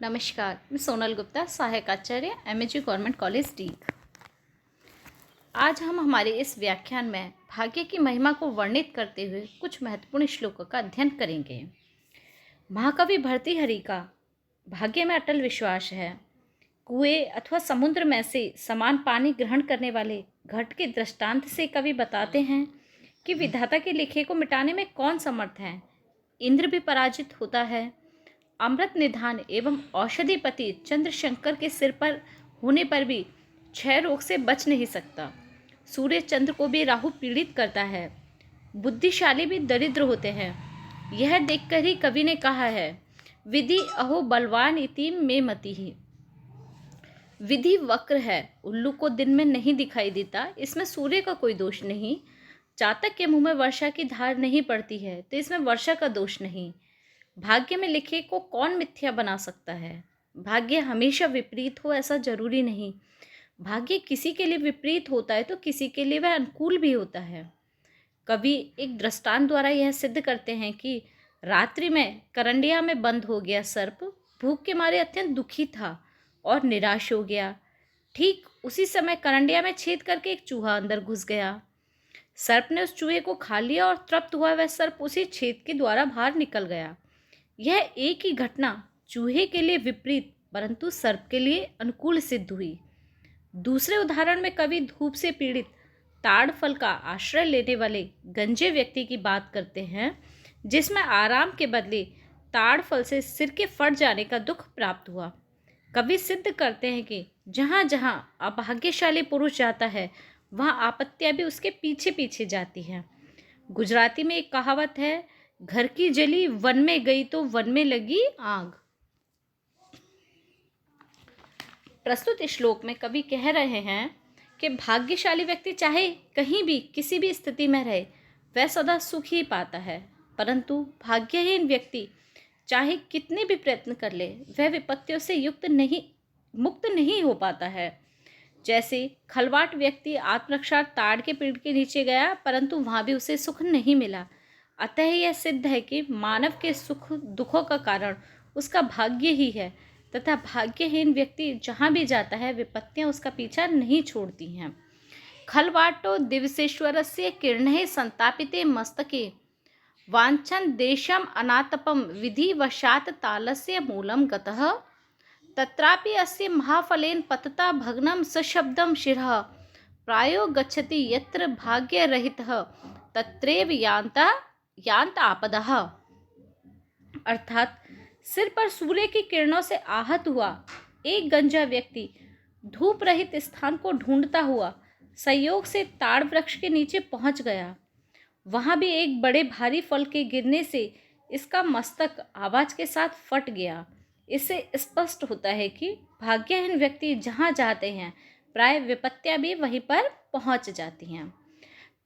नमस्कार, मैं सोनल गुप्ता, सहायक आचार्य एमएजी गवर्नमेंट कॉलेज डीग। आज हम हमारे इस व्याख्यान में भाग्य की महिमा को वर्णित करते हुए कुछ महत्वपूर्ण श्लोकों का अध्ययन करेंगे। महाकवि भर्तृहरि का भाग्य में अटल विश्वास है। कुएं अथवा समुद्र में से समान पानी ग्रहण करने वाले घट के दृष्टांत से कवि बताते हैं कि विधाता के लिखे को मिटाने में कौन समर्थ है। इंद्र भी पराजित होता है। अमृत निधान एवं औषधिपति चंद्रशंकर के सिर पर होने पर भी क्षय रोग से बच नहीं सकता। सूर्य चंद्र को भी राहु पीड़ित करता है। बुद्धिशाली भी दरिद्र होते हैं। यह देखकर ही कवि ने कहा है, विधि अहो बलवान इति में मति ही। विधि वक्र है, उल्लू को दिन में नहीं दिखाई देता, इसमें सूर्य का कोई दोष नहीं। चातक के मुंह में वर्षा की धार नहीं पड़ती है तो इसमें वर्षा का दोष नहीं। भाग्य में लिखे को कौन मिथ्या बना सकता है। भाग्य हमेशा विपरीत हो ऐसा जरूरी नहीं। भाग्य किसी के लिए विपरीत होता है तो किसी के लिए वह अनुकूल भी होता है। कवि एक दृष्टांत द्वारा यह सिद्ध करते हैं कि रात्रि में करंडिया में बंद हो गया सर्प भूख के मारे अत्यंत दुखी था और निराश हो गया। ठीक उसी समय करंडिया में छेद करके एक चूहा अंदर घुस गया। सर्प ने उस चूहे को खा लिया और तृप्त हुआ वह सर्प उसी छेद के द्वारा बाहर निकल गया। यह एक ही घटना चूहे के लिए विपरीत परंतु सर्प के लिए अनुकूल सिद्ध हुई। दूसरे उदाहरण में कवि धूप से पीड़ित ताड़ फल का आश्रय लेने वाले गंजे व्यक्ति की बात करते हैं, जिसमें आराम के बदले ताड़ फल से सिर के फट जाने का दुख प्राप्त हुआ। कवि सिद्ध करते हैं कि जहाँ जहाँ अभाग्यशाली पुरुष जाता है वहाँ आपत्तियाँ भी उसके पीछे पीछे जाती हैं। गुजराती में एक कहावत है, घर की जली वन में गई तो वन में लगी आग। प्रस्तुत श्लोक में कवि कह रहे हैं कि भाग्यशाली व्यक्ति चाहे कहीं भी किसी भी स्थिति में रहे वह सदा सुख ही पाता है, परंतु भाग्यहीन व्यक्ति चाहे कितने भी प्रयत्न कर ले वह विपत्तियों से मुक्त नहीं हो पाता है। जैसे खलवाट व्यक्ति आत्मरक्षा ताड़ के पेड़ के नीचे गया परंतु वहां भी उसे सुख नहीं मिला। अतः यह सिद्ध है कि मानव के सुख दुखों का कारण उसका भाग्य ही है तथा भाग्यहीन व्यक्ति जहाँ भी जाता है विपत्तियाँ उसका पीछा नहीं छोड़ती हैं। खलवाटो दिवसेश्वरस्य किरणैः संतापिते मस्तके वाञ्छन् देशम अनातपम विधिवशात् तालस्य मूलं गतः तत्रापि अस्य महाफलेन पतता भग्नं सशब्दं शिरः प्रायो गच्छति यत्र भाग्यरहितः तत्रैव यान्त आपदः। अर्थात सिर पर सूर्य की किरणों से आहत हुआ एक गंजा व्यक्ति धूप रहित स्थान को ढूंढता हुआ संयोग से ताड़ वृक्ष के नीचे पहुंच गया। वहां भी एक बड़े भारी फल के गिरने से इसका मस्तक आवाज के साथ फट गया। इससे स्पष्ट होता है कि भाग्यहीन व्यक्ति जहां जाते हैं प्राय विपत्तियां भी वहीं पर पहुंच जाती हैं।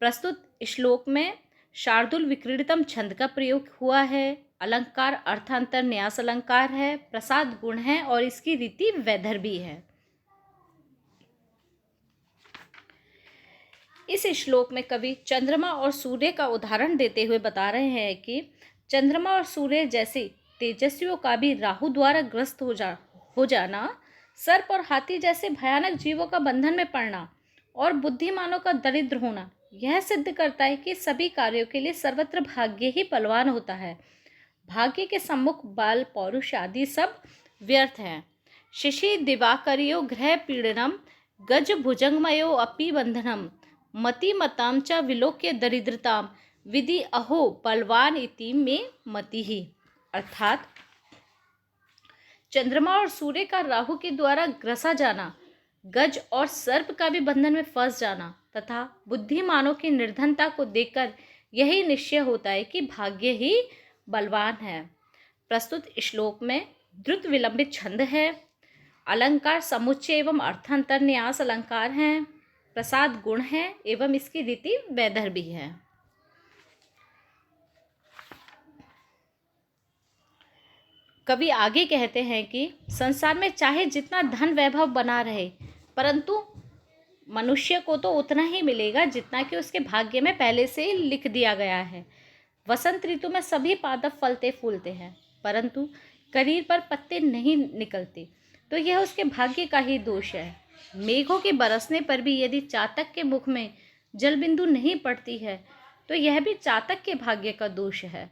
प्रस्तुत श्लोक में शार्दूल विक्रीडितम छंद का प्रयोग हुआ है। अलंकार अर्थांतर न्यास अलंकार है, प्रसाद गुण है और इसकी रीति वैदर्भी है। इस श्लोक में कवि चंद्रमा और सूर्य का उदाहरण देते हुए बता रहे हैं कि चंद्रमा और सूर्य जैसे तेजस्वियों का भी राहु द्वारा ग्रस्त हो जाना, सर्प और हाथी जैसे भयानक जीवों का बंधन में पड़ना और बुद्धिमानों का दरिद्र होना यह सिद्ध करता है कि सभी कार्यों के लिए सर्वत्र भाग्य ही बलवान होता है। भाग्य के सम्मुख बल पौरुष आदि सब व्यर्थ हैं। शिशि दिवाकरियो ग्रह पीड़नम गज भुजंगमयो अपि बंधनम मति मताम च विलोक्य दरिद्रताम विधि अहो बलवान इति में मति ही। अर्थात चंद्रमा और सूर्य का राहु के द्वारा ग्रसा जाना, गज और सर्प का भी बंधन में फंस जाना तथा बुद्धिमानों की निर्धनता को देखकर यही निश्चय होता है कि भाग्य ही बलवान है। प्रस्तुत श्लोक में द्रुत विलंबित छंद है। अलंकार समुच्चय एवं अर्थांतर न्यास अलंकार हैं। प्रसाद गुण है एवं इसकी रीति वैदर्भी है। कवि आगे कहते हैं कि संसार में चाहे जितना धन वैभव बना रहे परंतु मनुष्य को तो उतना ही मिलेगा जितना कि उसके भाग्य में पहले से लिख दिया गया है। वसंत ऋतु में सभी पादप फलते फूलते हैं परंतु करीर पर पत्ते नहीं निकलते तो यह उसके भाग्य का ही दोष है। मेघों के बरसने पर भी यदि चातक के मुख में जल बिंदु नहीं पड़ती है तो यह भी चातक के भाग्य का दोष है।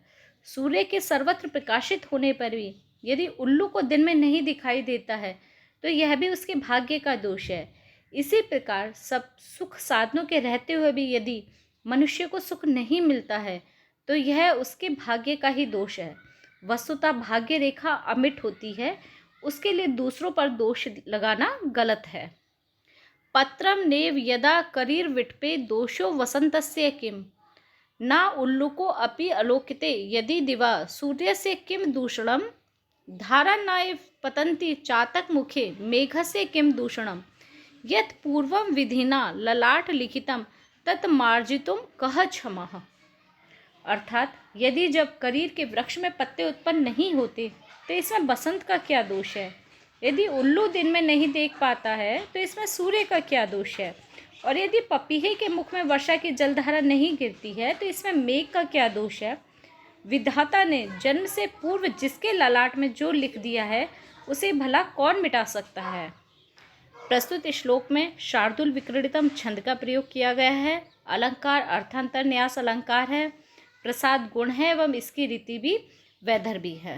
सूर्य के सर्वत्र प्रकाशित होने पर भी यदि उल्लू को दिन में नहीं दिखाई देता है तो यह भी उसके भाग्य का दोष है। इसी प्रकार सब सुख साधनों के रहते हुए भी यदि मनुष्य को सुख नहीं मिलता है तो यह उसके भाग्य का ही दोष है। वस्तुतः भाग्य रेखा अमिट होती है, उसके लिए दूसरों पर दोष लगाना गलत है। पत्रम नेव यदा करीर विटपे दोषो वसंतस्य किम ना उल्लुको अपि अलोकिते यदि दिवा सूर्यस्य किम दूषणम धारा नाय पतंती चातक मुखे मेघस्य किम दूषणम यत् पूर्वम विधिना ललाट लिखितम तत् मार्जितुम कह क्षमः। अर्थात यदि जब करीर के वृक्ष में पत्ते उत्पन्न नहीं होते तो इसमें बसंत का क्या दोष है। यदि उल्लू दिन में नहीं देख पाता है तो इसमें सूर्य का क्या दोष है। और यदि पपीहे के मुख में वर्षा की जलधारा नहीं गिरती है तो इसमें मेघ का क्या दोष है। विधाता ने जन्म से पूर्व जिसके ललाट में जो लिख दिया है उसे भला कौन मिटा सकता है। प्रस्तुत श्लोक में शार्दूल विक्रीडितम छंद का प्रयोग किया गया है। अलंकार अर्थांतर न्यास अलंकार है। प्रसाद गुण है एवं इसकी रीति भी वैदर्भी है।